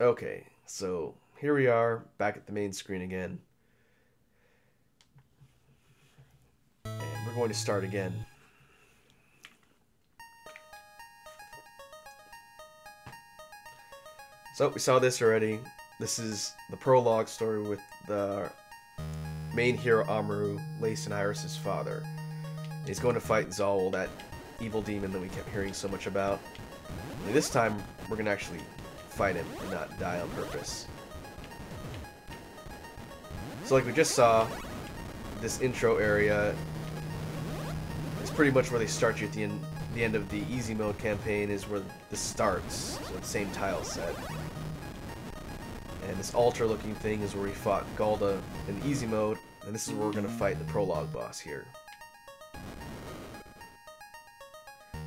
Okay, so here we are back at the main screen again. And we're going to start again. So we saw this already. This is the prologue story with the main hero Amru, Lace and Iris' father. He's going to fight Zal, that evil demon that we kept hearing so much about. And this time, we're going to actually fight him and not die on purpose. So like we just saw, this intro area is pretty much where they start you at the end of the easy mode campaign is where this starts. So it's the same tile set. And this altar looking thing is where we fought Galda in easy mode, and this is where we're going to fight the prologue boss here.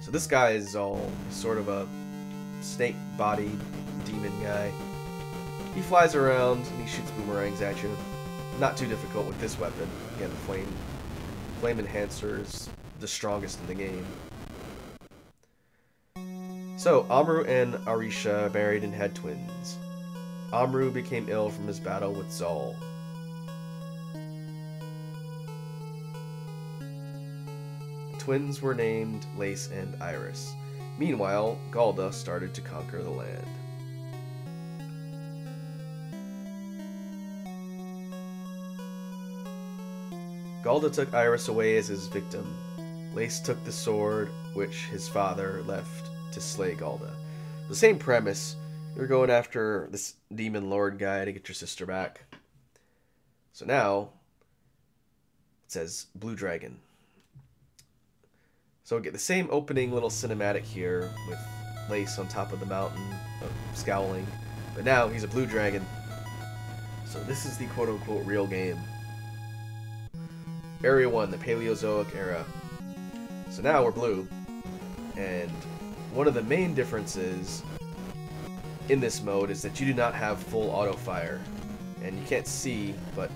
So this guy is all sort of a snake-bodied demon guy. He flies around and he shoots boomerangs at you. Not too difficult with this weapon. Again, the flame enhancer is the strongest in the game. So, Amru and Arisha married and had twins. Amru became ill from his battle with Zal. Twins were named Lace and Iris. Meanwhile, Galda started to conquer the land. Galda took Iris away as his victim. Lace took the sword, which his father left to slay Galda. The same premise. You're going after this demon lord guy to get your sister back. So now, it says Blue Dragon. So we get the same opening little cinematic here with Lace on top of the mountain, scowling. But now he's a blue dragon. So this is the quote-unquote real game. Area 1, the Paleozoic era. So now we're blue. And one of the main differences in this mode is that you do not have full auto fire. And you can't see, but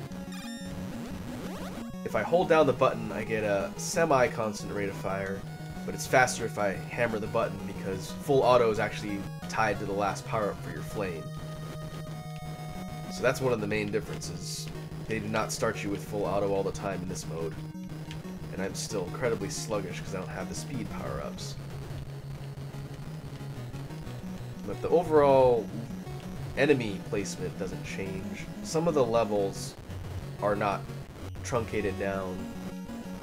if I hold down the button, I get a semi-constant rate of fire, but it's faster if I hammer the button because full auto is actually tied to the last power-up for your flame. So that's one of the main differences. They do not start you with full auto all the time in this mode. And I'm still incredibly sluggish because I don't have the speed power-ups. But the overall enemy placement doesn't change. Some of the levels are not truncated down.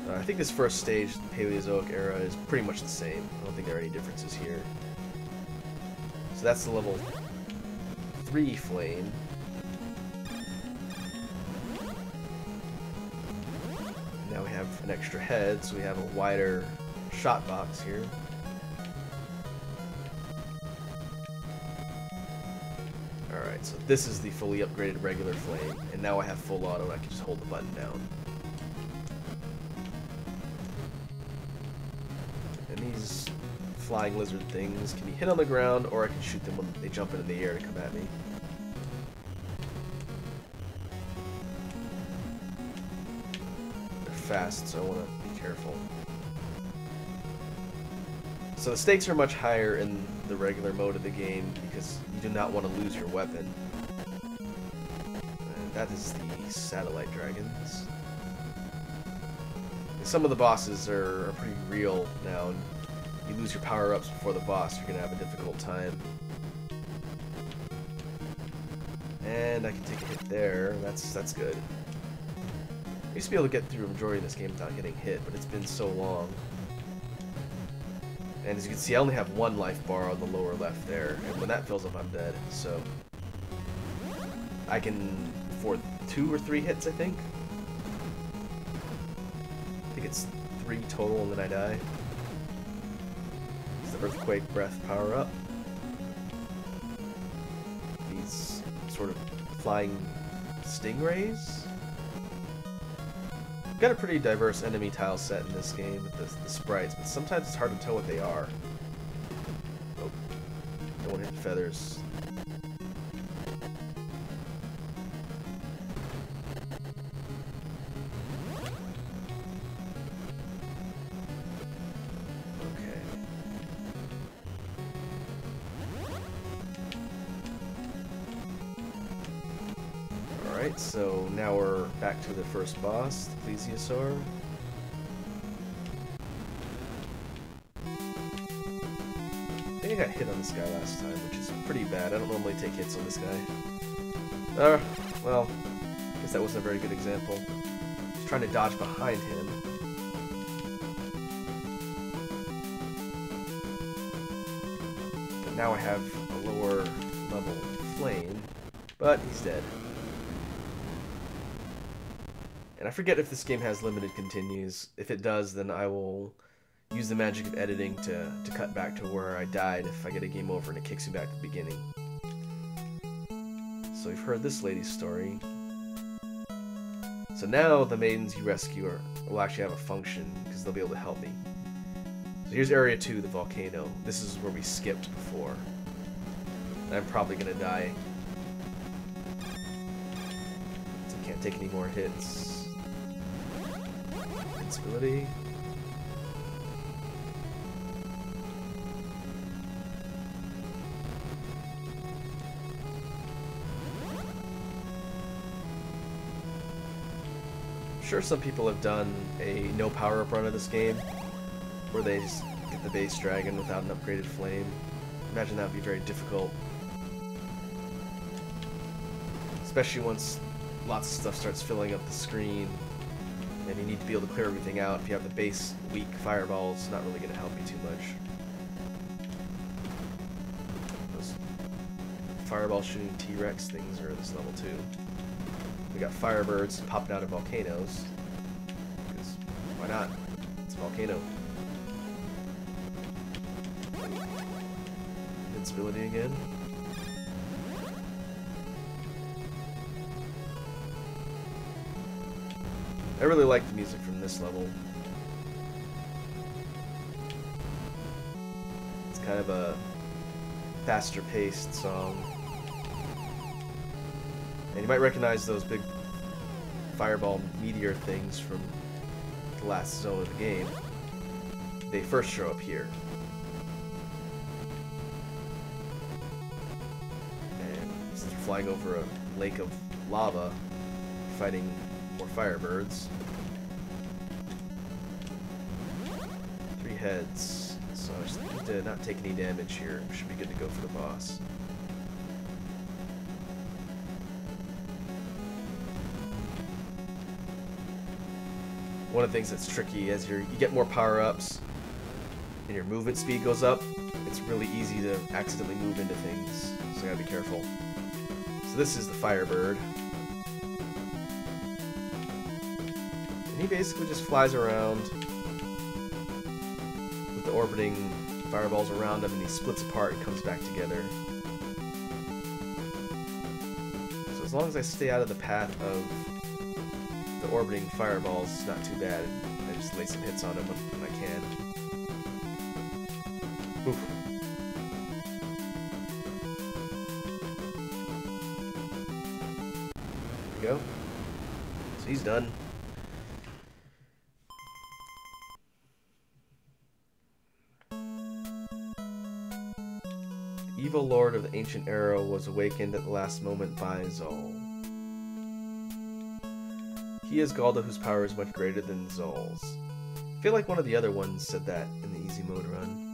I think this first stage, the Paleozoic era, is pretty much the same. I don't think there are any differences here. So that's the level 3 flame. Now we have an extra head, so we have a wider shot box here. Alright, so this is the fully upgraded regular flame, and now I have full auto and I can just hold the button down. And these flying lizard things can be hit on the ground, or I can shoot them when they jump into the air to come at me. They're fast, so I want to be careful. So the stakes are much higher in the regular mode of the game because you do not want to lose your weapon. And that is the satellite dragons. And some of the bosses are pretty real now, and you lose your power-ups before the boss, you're going to have a difficult time. And I can take a hit there, that's good. I used to be able to get through a majority of this game without getting hit, but it's been so long. And as you can see, I only have one life bar on the lower left there, and when that fills up, I'm dead. So I can afford 2 or 3 hits, I think. I think it's 3 total, and then I die. It's the Earthquake Breath power-up. These sort of flying stingrays. Got a pretty diverse enemy tile set in this game with the sprites, but sometimes it's hard to tell what they are. Oh, don't want to hit feathers. Okay. Alright, so now we're back to the first boss, the Plesiosaur. I think I got hit on this guy last time, which is pretty bad. I don't normally take hits on this guy. Well, I guess that wasn't a very good example. Just trying to dodge behind him. But now I have a lower level flame, but he's dead. And I forget if this game has limited continues. If it does, then I will use the magic of editing to cut back to where I died if I get a game over and it kicks me back to the beginning. So we've heard this lady's story. So now the maidens you rescue will actually have a function, because they'll be able to help me. So here's Area 2, the volcano. This is where we skipped before. And I'm probably going to die. So I can't take any more hits. Invincibility. Sure, some people have done a no power-up run of this game, where they just get the base dragon without an upgraded flame. Imagine that would be very difficult. Especially once lots of stuff starts filling up the screen, and you need to be able to clear everything out. If you have the base weak fireball, it's not really going to help you too much. Those fireball shooting T-Rex things are at this level too. We got firebirds popping out of volcanoes, because why not? It's a volcano. Invincibility again. I really like the music from this level. It's kind of a faster paced song. And you might recognize those big fireball meteor things from the last zone of the game. They first show up here. And since we're flying over a lake of lava, fighting more firebirds. 3 heads. So I just need to not take any damage here. Should be good to go for the boss. One of the things that's tricky as you get more power-ups and your movement speed goes up, it's really easy to accidentally move into things, so you gotta be careful. So this is the firebird. And he basically just flies around with the orbiting fireballs around him, and he splits apart and comes back together. So as long as I stay out of the path of the orbiting fireballs, it's not too bad. I just lay some hits on him when I can. Oof. There we go. So he's done. The evil lord of the ancient arrow was awakened at the last moment by Zol. He is Galda, whose power is much greater than Zol's. I feel like one of the other ones said that in the easy mode run.